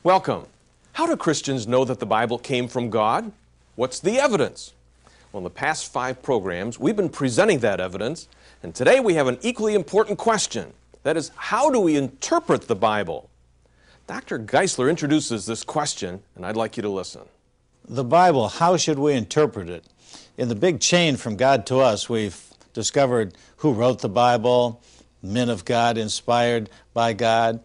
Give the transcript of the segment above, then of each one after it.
Welcome. How do Christians know that the Bible came from God? What's the evidence? Well, in the past 5 programs, we've been presenting that evidence, and today we have an equally important question. That is, how do we interpret the Bible? Dr. Geisler introduces this question, and I'd like you to listen. The Bible, how should we interpret it? In the big chain from God to us, we've discovered who wrote the Bible, men of God inspired by God.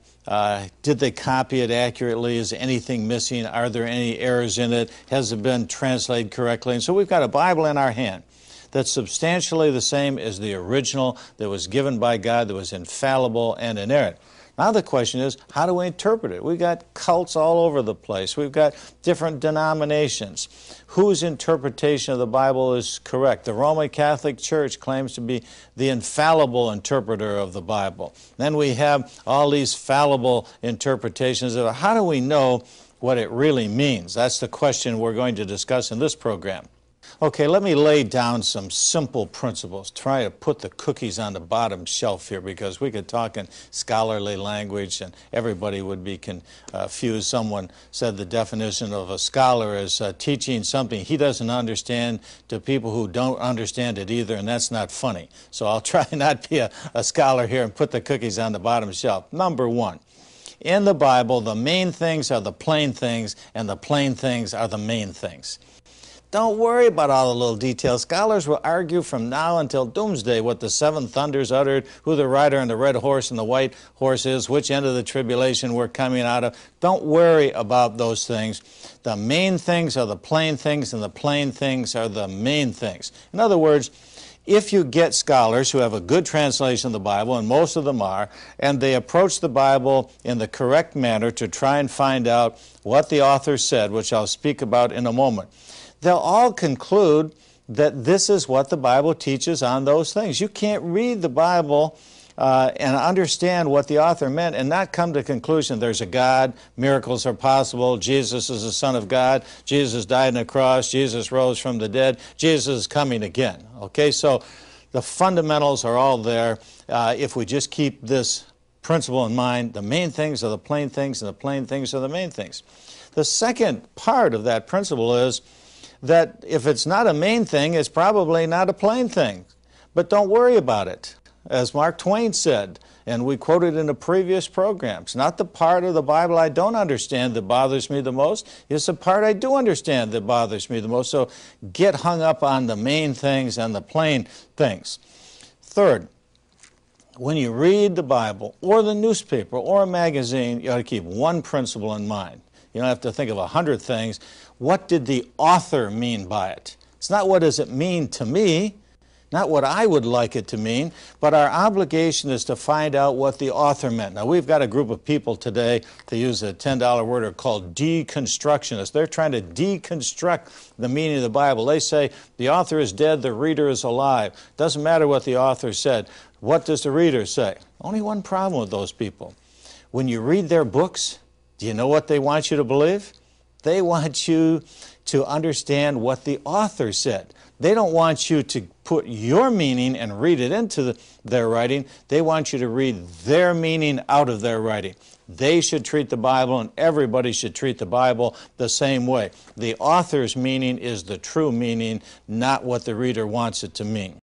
Did they copy it accurately? Is anything missing? Are there any errors in it? Has it been translated correctly? And so we've got a Bible in our hand that's substantially the same as the original that was given by God, that was infallible and inerrant. Now the question is, how do we interpret it? We've got cults all over the place. We've got different denominations. Whose interpretation of the Bible is correct? The Roman Catholic Church claims to be the infallible interpreter of the Bible. Then we have all these fallible interpretations of it. How do we know what it really means? That's the question we're going to discuss in this program. Okay, let me lay down some simple principles. Try to put the cookies on the bottom shelf here, because we could talk in scholarly language and everybody would be confused. Someone said the definition of a scholar is teaching something he doesn't understand to people who don't understand it either, and that's not funny. So I'll try not to be a scholar here and put the cookies on the bottom shelf. Number 1. In the Bible, the main things are the plain things, and the plain things are the main things. Don't worry about all the little details. Scholars will argue from now until doomsday what the 7 thunders uttered, who the rider on the red horse and the white horse is, which end of the tribulation we're coming out of. Don't worry about those things. The main things are the plain things, and the plain things are the main things. In other words, if you get scholars who have a good translation of the Bible, and most of them are, and they approach the Bible in the correct manner to try and find out what the author said, which I'll speak about in a moment, they'll all conclude that this is what the Bible teaches on those things. You can't read the Bible and understand what the author meant and not come to the conclusion there's a God, miracles are possible, Jesus is the Son of God, Jesus died on the cross, Jesus rose from the dead, Jesus is coming again. Okay, so the fundamentals are all there. If we just keep this principle in mind, the main things are the plain things, and the plain things are the main things. The second part of that principle is that if it's not a main thing, it's probably not a plain thing. But don't worry about it. As Mark Twain said, and we quoted in the previous programs, not the part of the Bible I don't understand that bothers me the most, it's the part I do understand that bothers me the most. So get hung up on the main things and the plain things. Third, when you read the Bible or the newspaper or a magazine, you ought to keep one principle in mind. You don't have to think of 100 things. What did the author mean by it? It's not what does it mean to me, not what I would like it to mean, but our obligation is to find out what the author meant. Now, we've got a group of people today, to use a $10 word, are called deconstructionists. They're trying to deconstruct the meaning of the Bible. They say the author is dead, the reader is alive. Doesn't matter what the author said. What does the reader say? Only one problem with those people. When you read their books, do you know what they want you to believe? They want you to understand what the author said. They don't want you to put your meaning and read it into their writing. They want you to read their meaning out of their writing. They should treat the Bible, and everybody should treat the Bible the same way. The author's meaning is the true meaning, not what the reader wants it to mean.